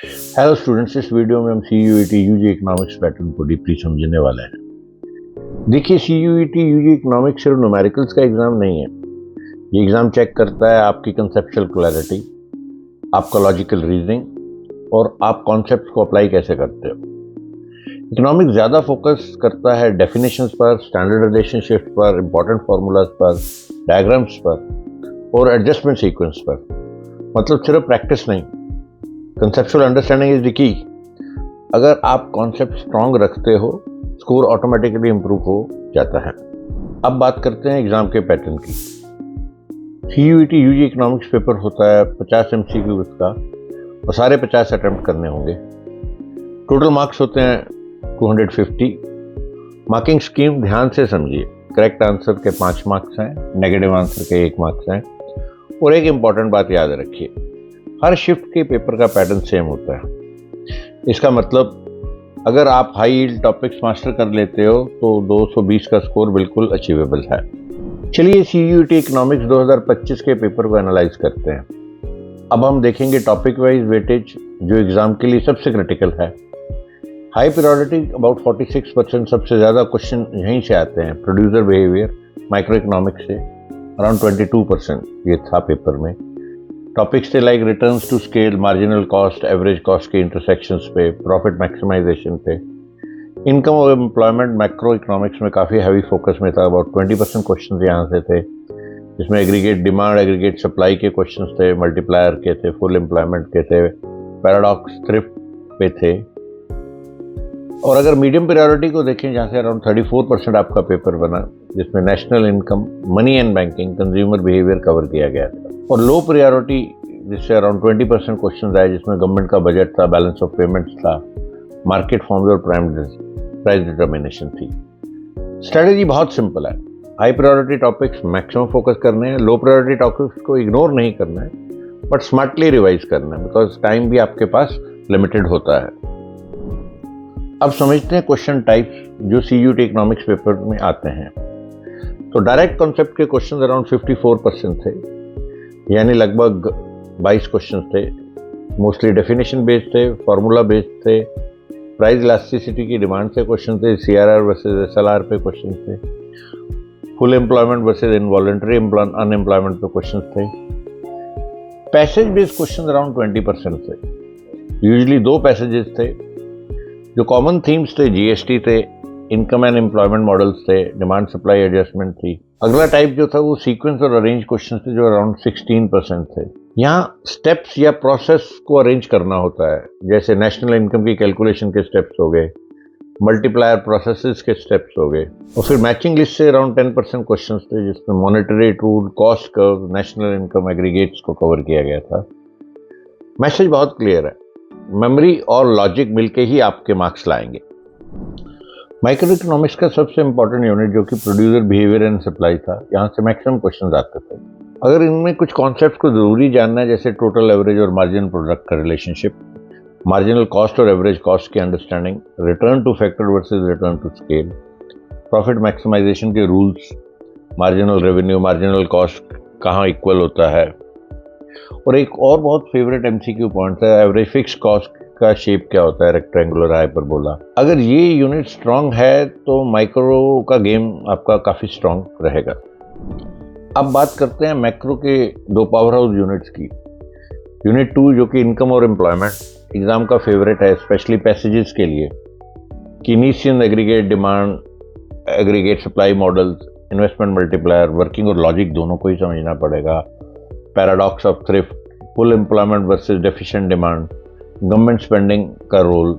Hello students, इस video में हम CUET यूजी इकोनॉमिक्स पैटर्न को डीपली समझने वाले हैं। देखिए, CUET यूजी इकोनॉमिक्स सिर्फ न्यूमेरिकल्स का एग्जाम नहीं है। ये एग्जाम चेक करता है आपकी कंसेप्चुअल क्लैरिटी, आपका लॉजिकल रीजनिंग और आप कॉन्सेप्ट्स को अप्लाई कैसे करते हो। इकोनॉमिक्स ज़्यादा फोकस करता है डेफिनेशंस पर, स्टैंडर्ड रिलेशनशिप्स पर, इंपॉर्टेंट फार्मूलाज पर, डायग्राम्स पर और एडजस्टमेंट सीक्वेंस पर। मतलब सिर्फ प्रैक्टिस नहीं, conceptual understanding is the key. अगर आप कॉन्सेप्ट स्ट्रांग रखते हो, स्कोर ऑटोमेटिकली इंप्रूव हो जाता है। अब बात करते हैं एग्जाम के पैटर्न की। CUET यूजी इकोनॉमिक्स पेपर होता है 50 MCQ का और सारे 50 अटेम्प्ट करने होंगे। टोटल मार्क्स होते हैं 250। मार्किंग स्कीम ध्यान से समझिए। करेक्ट आंसर के 5 मार्क्स हैं, नेगेटिव आंसर के 1 मार्क्स हैं। और एक इंपॉर्टेंट बात याद रखिए, हर शिफ्ट के पेपर का पैटर्न सेम होता है। इसका मतलब अगर आप हाई यील्ड टॉपिक्स मास्टर कर लेते हो तो 220 का स्कोर बिल्कुल अचीवेबल है। चलिए CUET इकोनॉमिक्स 2025 के पेपर को एनालाइज करते हैं। अब हम देखेंगे टॉपिक वाइज वेटेज, जो एग्जाम के लिए सबसे क्रिटिकल है। हाई प्रायोरिटी अबाउट 46%, सबसे ज़्यादा क्वेश्चन यहीं से आते हैं। प्रोड्यूसर बिहेवियर माइक्रो इकोनॉमिक्स से अराउंड 22% ये था पेपर में। टॉपिक्स थे like returns to scale, marginal cost, average cost के इंटरसेक्शंस पे, प्रॉफिट मैक्सिमाइजेशन पे। इनकम और एम्प्लॉयमेंट मैक्रो इकोनॉमिक्स में काफ़ी हैवी फोकस में था। अबाउट 20% क्वेश्चन यहाँ से थे, जिसमें एग्रीगेट डिमांड, एग्रीगेट सप्लाई के क्वेश्चन थे, मल्टीप्लायर के थे, फुल एम्प्लॉयमेंट के थे, पैराडॉक्स, थ्रिफ्ट पे थे। और अगर मीडियम प्रायोरिटी को देखें, जहाँ से अराउंड 34% आपका पेपर बना, जिसमें national income, money and banking, consumer behaviour cover किया गया था। और लो प्रायोरिटी जिससे अराउंड 20% क्वेश्चन आए, जिसमें गवर्नमेंट का बजट था, बैलेंस ऑफ पेमेंट्स था, मार्केट फॉर्म्स और प्राइस डिटर्मिनेशन थी। स्ट्रेटेजी बहुत सिंपल है। High priority topics maximum focus करने हैं, लो प्रायोरिटी टॉपिक्स को इग्नोर नहीं करना है, बट स्मार्टली रिवाइज करना है, बिकॉज टाइम भी आपके पास लिमिटेड होता है। अब समझते हैं क्वेश्चन टाइप्स जो CUET इकोनॉमिक्स पेपर में आते हैं। तो डायरेक्ट कॉन्सेप्ट के क्वेश्चन अराउंड 54% थे, यानी लगभग 22 क्वेश्चन थे। मोस्टली डेफिनेशन बेस्ड थे, फार्मूला बेस्ड थे, प्राइस इलास्टिसिटी की डिमांड से क्वेश्चन थे, CRR वर्सेस SLR पे क्वेश्चन थे, full employment versus involuntary unemployment पे क्वेश्चन थे। पैसेज बेस्ड क्वेश्चन अराउंड 20% थे। यूजुअली 2 पैसेजेस थे। जो कॉमन थीम्स थे, GST थे, इनकम एंड एम्प्लॉयमेंट मॉडल्स थे, डिमांड सप्लाई एडजस्टमेंट थी। अगला टाइप जो था वो सीक्वेंस और अरेंज क्वेश्चन थे, जो अराउंड 16% थे। यहाँ स्टेप्स या प्रोसेस को अरेंज करना होता है, जैसे नेशनल इनकम की कैलकुलेशन के स्टेप्स हो गए, मल्टीप्लायर प्रोसेसेस के स्टेप्स हो गए। और फिर मैचिंग लिस्ट से अराउंड 10% क्वेश्चन थे, जिसमें monetary tool, cost curve, national income aggregates को कवर किया गया था। मैसेज बहुत क्लियर है, मेमोरी और लॉजिक मिलके ही आपके मार्क्स लाएंगे। माइक्रो इकोनॉमिक्स का सबसे इंपॉर्टेंट यूनिट, जो कि प्रोड्यूसर बिहेवियर एंड सप्लाई था, यहाँ से मैक्सिमम क्वेश्चन आते थे। अगर इनमें कुछ कॉन्सेप्ट को जरूरी जानना है, जैसे टोटल एवरेज और मार्जिन प्रोडक्ट का रिलेशनशिप, मार्जिनल कॉस्ट और एवरेज कॉस्ट की understanding, return to factor versus return to scale, profit maximization के rules, marginal revenue, marginal cost कहाँ इक्वल होता है। और एक और बहुत फेवरेट MCQ पॉइंट है, एवरेज फिक्स कॉस्ट का शेप क्या होता है, रेक्टेंगुलर, हाइपरबोला। अगर ये यूनिट स्ट्रांग है तो माइक्रो का गेम आपका काफ़ी स्ट्रांग रहेगा। अब बात करते हैं मैक्रो के 2 पावर हाउस यूनिट्स की। यूनिट 2, जो कि इनकम और एम्प्लॉयमेंट, एग्जाम का फेवरेट है, स्पेशली पैसेजेस के लिए। Keynesian aggregate demand, aggregate supply models, investment multiplier, working और लॉजिक दोनों को ही समझना पड़ेगा। Paradox of thrift, full employment versus deficient demand, government spending का रोल।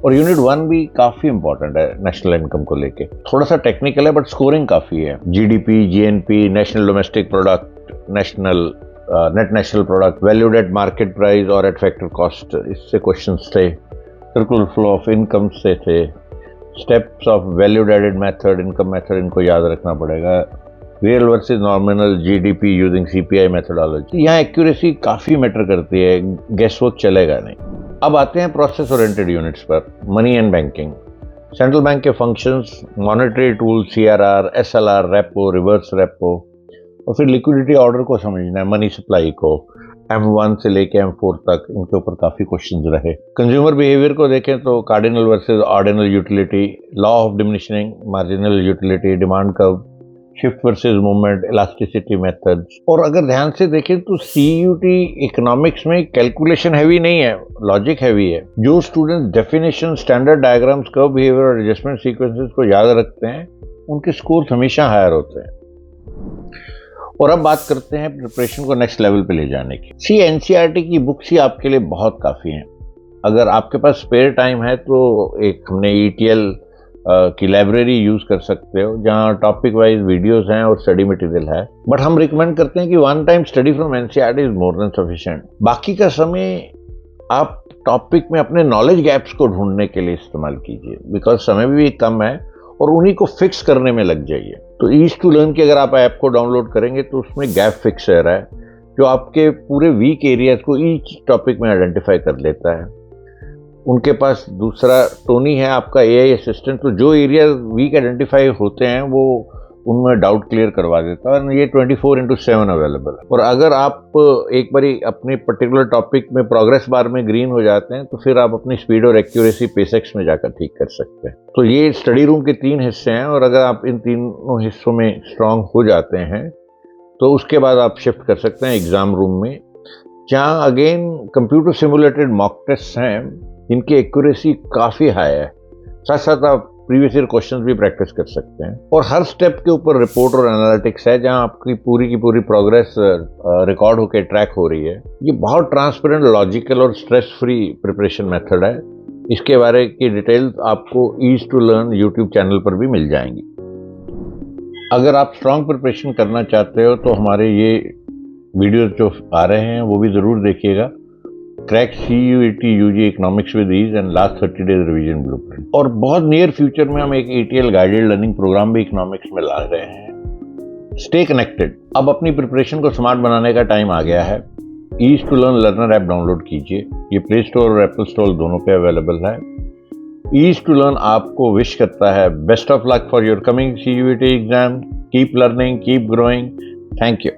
और यूनिट 1 भी काफ़ी इंपॉर्टेंट है नेशनल इनकम को लेके। थोड़ा सा टेक्निकल है, बट स्कोरिंग काफ़ी है। GDP, GNP, national domestic product, net national product, valued at market price और एट फैक्टर कॉस्ट, इससे क्वेश्चंस थे। सर्कुलर फ्लो ऑफ इनकम से थे। Steps of valued added method, income method, इनको याद रखना पड़ेगा। Real versus nominal GDP using CPI methodology, यहाँ एक्यूरेसी काफ़ी मैटर करती है, गेस वर्क चलेगा नहीं। अब आते हैं प्रोसेस ओरिएंटेड यूनिट्स पर। Money and banking, central bank के functions, monetary tool, CRR, SLR, repo, reverse repo, और फिर लिक्विडिटी ऑर्डर को समझना है, मनी सप्लाई को, M1 से लेके M4 तक इनके ऊपर काफ़ी क्वेश्चंस रहे। कंज्यूमर बिहेवियर को देखें तो cardinal versus ordinal utility, law of diminishing marginal utility, demand curve, shift versus movement, elasticity methods. और अगर ध्यान से देखें तो सीयूटी इकोनॉमिक्स में कैलकुलेशन हैवी नहीं है, लॉजिक हैवी है। जो students definition, standard diagrams, curve behaviour और एडजस्टमेंट सीक्वेंसेस को याद रखते हैं उनके स्कोर्स हमेशा हायर होते हैं। और अब बात करते हैं प्रिपरेशन को नेक्स्ट लेवल पे ले जाने की। एनसीईआरटी की बुक्स ही आपके लिए बहुत काफ़ी हैं। अगर आपके पास स्पेयर टाइम है तो एक हमने ईटीएल की लाइब्रेरी यूज़ कर सकते हो जहाँ टॉपिक वाइज वीडियोस हैं और स्टडी मटेरियल है। बट हम रिकमेंड करते हैं कि one time study from NCERT is more than sufficient. बाकी का समय आप टॉपिक में अपने नॉलेज गैप्स को ढूंढने के लिए इस्तेमाल कीजिए, बिकॉज समय भी कम है और उन्हीं को फिक्स करने में लग जाइए। तो ईज टू लर्न की अगर आप ऐप को डाउनलोड करेंगे तो उसमें गैप फिक्सर है जो आपके पूरे वीक एरियाज को ईच टॉपिक में आइडेंटिफाई कर लेता है। उनके पास दूसरा टोनी है आपका एआई असिस्टेंट, तो जो एरिया वीक आइडेंटिफाई होते हैं वो उनमें डाउट क्लियर करवा देता है और ये 24/7 अवेलेबल है। और अगर आप एक बारी अपने पर्टिकुलर टॉपिक में प्रोग्रेस बार में ग्रीन हो जाते हैं तो फिर आप अपनी स्पीड और एक्यूरेसी पेसेक्स में जाकर ठीक कर सकते हैं। तो ये स्टडी रूम के 3 हिस्से हैं और अगर आप इन तीनों हिस्सों में स्ट्रांग हो जाते हैं तो उसके बाद आप शिफ्ट कर सकते हैं एग्जाम रूम में, जहाँ again computer simulated mock test हैं जिनकी एक्यूरेसी काफ़ी हाई है। साथ साथ आप प्रीवियस ईयर क्वेश्चंस भी प्रैक्टिस कर सकते हैं और हर स्टेप के ऊपर रिपोर्ट और एनालिटिक्स है जहां आपकी पूरी की पूरी प्रोग्रेस रिकॉर्ड होकर ट्रैक हो रही है। ये बहुत ट्रांसपेरेंट, लॉजिकल और स्ट्रेस फ्री प्रिपरेशन मेथड है। इसके बारे की डिटेल्स आपको Ease to Learn YouTube channel पर भी मिल जाएंगी। अगर आप स्ट्रॉन्ग प्रिपरेशन करना चाहते हो तो हमारे ये वीडियो जो आ रहे हैं वो भी ज़रूर देखिएगा। Crack CUET UG economics with ease and last 30 days revision blueprint. और बहुत नियर फ्यूचर में हम एक ETL गाइडेड लर्निंग प्रोग्राम भी इकोनॉमिक्स में ला रहे हैं। Stay connected. अब अपनी प्रिपरेशन को स्मार्ट बनाने का टाइम आ गया है। Ease to Learn learner app download कीजिए, ये प्ले स्टोर और एप्पल स्टोर दोनों पे अवेलेबल है। ईज टू लर्न आपको विश करता है best of luck for your coming CUET exam. Keep learning, keep growing. Thank you.